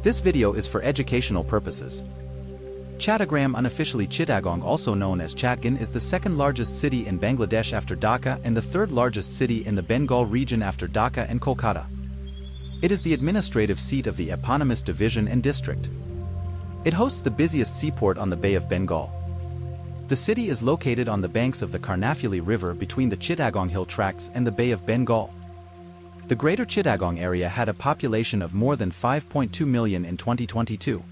This video is for educational purposes. Chattogram, unofficially Chittagong, also known as Chittagong, is the second largest city in Bangladesh after Dhaka and the third largest city in the Bengal region after Dhaka and Kolkata. It is the administrative seat of the eponymous division and district. It hosts the busiest seaport on the Bay of Bengal. The city is located on the banks of the Karnafuli River between the Chittagong Hill Tracts and the Bay of Bengal. The Greater Chittagong area had a population of more than 5.2 million in 2022.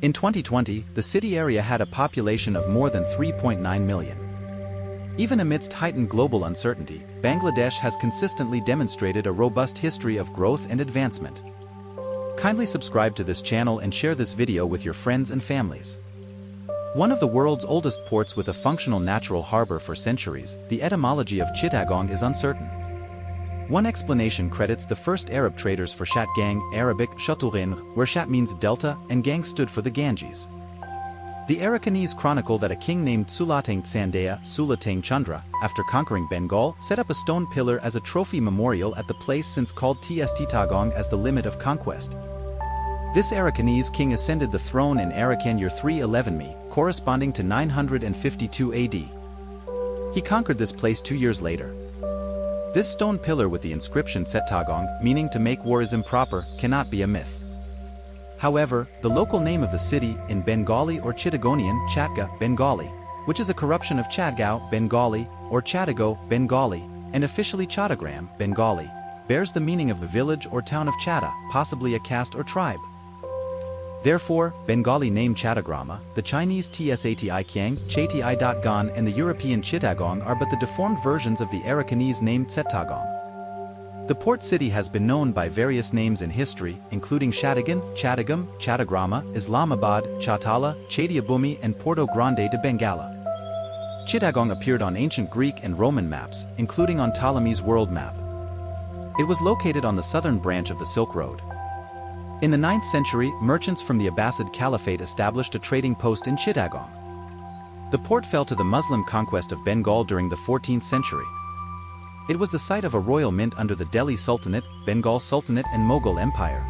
In 2020, the city area had a population of more than 3.9 million. Even amidst heightened global uncertainty, Bangladesh has consistently demonstrated a robust history of growth and advancement. Kindly subscribe to this channel and share this video with your friends and families. One of the world's oldest ports with a functional natural harbor for centuries, the etymology of Chittagong is uncertain. One explanation credits the first Arab traders for Chittagong, Arabic Chattogram, where Chat means delta and Gang stood for the Ganges. The Arakanese chronicle that a king named Sulatang Sandaya Sulatang Chandra, after conquering Bengal, set up a stone pillar as a trophy memorial at the place since called Chittagong as the limit of conquest. This Arakanese king ascended the throne in Arakan year 311 ME, corresponding to 952 AD. He conquered this place 2 years later. This stone pillar with the inscription Chittagong, meaning to make war is improper, cannot be a myth. However, the local name of the city, in Bengali or Chittagonian, Chatga, Bengali, which is a corruption of Chatgao, Bengali, or Chattago, Bengali, and officially Chattogram, Bengali, bears the meaning of a village or town of Chatta, possibly a caste or tribe. Therefore, Bengali name Chattogram, the Chinese Tsati Kiang, Chati.Gan, and the European Chittagong are but the deformed versions of the Arakanese name Chittagong. The port city has been known by various names in history, including Chittagong, Chittagam, Chattogram, Islamabad, Chautala, Chaityabumi, and Porto Grande de Bengala. Chittagong appeared on ancient Greek and Roman maps, including on Ptolemy's world map. It was located on the southern branch of the Silk Road. In the 9th century, merchants from the Abbasid Caliphate established a trading post in Chittagong. The port fell to the Muslim conquest of Bengal during the 14th century. It was the site of a royal mint under the Delhi Sultanate, Bengal Sultanate, and Mughal Empire.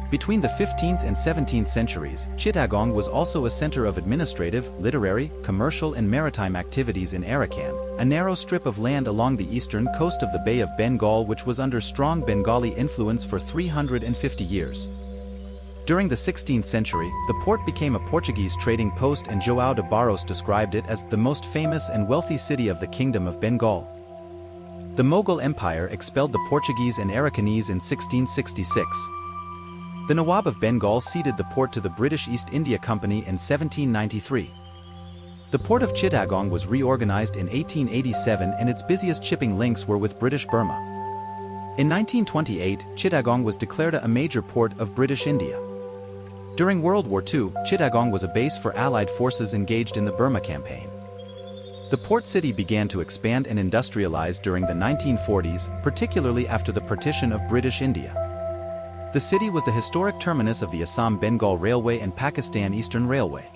Between the 15th and 17th centuries, Chittagong was also a center of administrative, literary, commercial, and maritime activities in Arakan, a narrow strip of land along the eastern coast of the Bay of Bengal which was under strong Bengali influence for 350 years. During the 16th century, the port became a Portuguese trading post, and João de Barros described it as the most famous and wealthy city of the Kingdom of Bengal. The Mughal Empire expelled the Portuguese and Arakanese in 1666. The Nawab of Bengal ceded the port to the British East India Company in 1793. The port of Chittagong was reorganized in 1887 and its busiest shipping links were with British Burma. In 1928, Chittagong was declared a major port of British India. During World War II, Chittagong was a base for Allied forces engaged in the Burma campaign. The port city began to expand and industrialize during the 1940s, particularly after the partition of British India. The city was the historic terminus of the Assam-Bengal Railway and Pakistan Eastern Railway.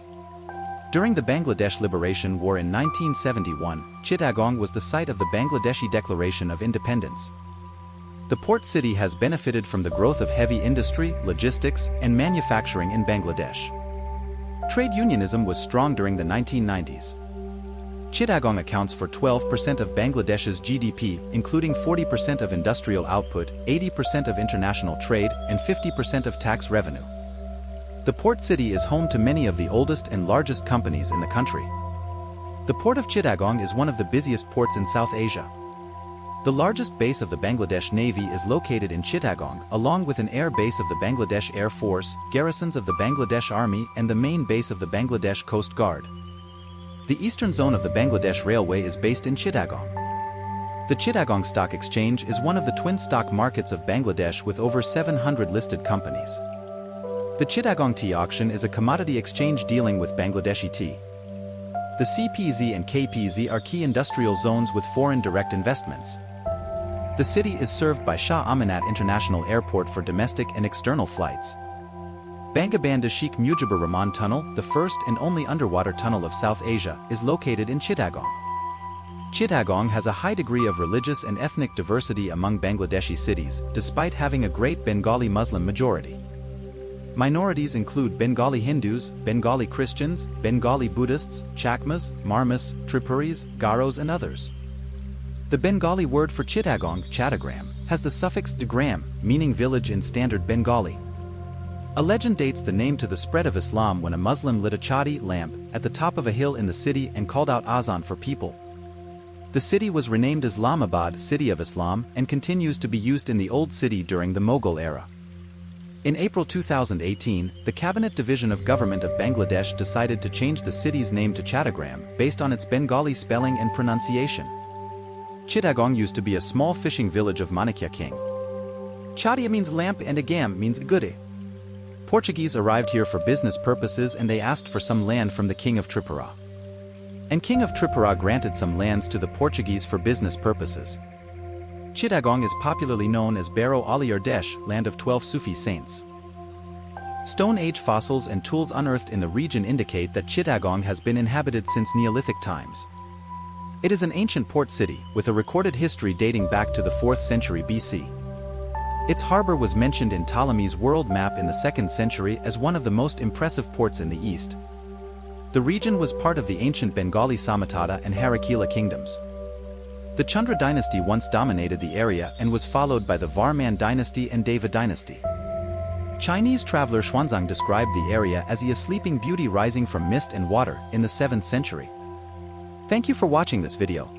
During the Bangladesh Liberation War in 1971, Chittagong was the site of the Bangladeshi Declaration of Independence. The port city has benefited from the growth of heavy industry, logistics, and manufacturing in Bangladesh. Trade unionism was strong during the 1990s. Chittagong accounts for 12% of Bangladesh's GDP, including 40% of industrial output, 80% of international trade, and 50% of tax revenue. The port city is home to many of the oldest and largest companies in the country. The port of Chittagong is one of the busiest ports in South Asia. The largest base of the Bangladesh Navy is located in Chittagong, along with an air base of the Bangladesh Air Force, garrisons of the Bangladesh Army, and the main base of the Bangladesh Coast Guard. The eastern zone of the Bangladesh Railway is based in Chittagong. The Chittagong Stock Exchange is one of the twin stock markets of Bangladesh with over 700 listed companies. The Chittagong Tea Auction is a commodity exchange dealing with Bangladeshi tea. The CPZ and KPZ are key industrial zones with foreign direct investments. The city is served by Shah Amanat International Airport for domestic and external flights. Bangabandha Sheikh Mujibur Rahman Tunnel, the first and only underwater tunnel of South Asia, is located in Chittagong. Chittagong has a high degree of religious and ethnic diversity among Bangladeshi cities, despite having a great Bengali Muslim majority. Minorities include Bengali Hindus, Bengali Christians, Bengali Buddhists, Chakmas, Marmas, Tripuris, Garos and others. The Bengali word for Chittagong, Chattogram, has the suffix "gram", meaning village in standard Bengali. A legend dates the name to the spread of Islam when a Muslim lit a chati lamp at the top of a hill in the city and called out azan for people. The city was renamed Islamabad, City of Islam, and continues to be used in the Old City during the Mughal era. In April 2018, the Cabinet Division of Government of Bangladesh decided to change the city's name to Chattogram based on its Bengali spelling and pronunciation. Chittagong used to be a small fishing village of Manikya King. Chatia means lamp and agam means gure. Portuguese arrived here for business purposes and they asked for some land from the King of Tripura. And King of Tripura granted some lands to the Portuguese for business purposes. Chittagong is popularly known as Baro Aliardesh, land of 12 Sufi saints. Stone Age fossils and tools unearthed in the region indicate that Chittagong has been inhabited since Neolithic times. It is an ancient port city, with a recorded history dating back to the 4th century BC. Its harbor was mentioned in Ptolemy's world map in the 2nd century as one of the most impressive ports in the east. The region was part of the ancient Bengali Samatata and Harakila kingdoms. The Chandra dynasty once dominated the area and was followed by the Varman dynasty and Deva dynasty. Chinese traveler Xuanzang described the area as a sleeping beauty rising from mist and water in the 7th century. Thank you for watching this video.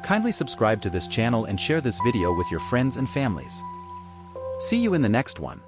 Kindly subscribe to this channel and share this video with your friends and families. See you in the next one.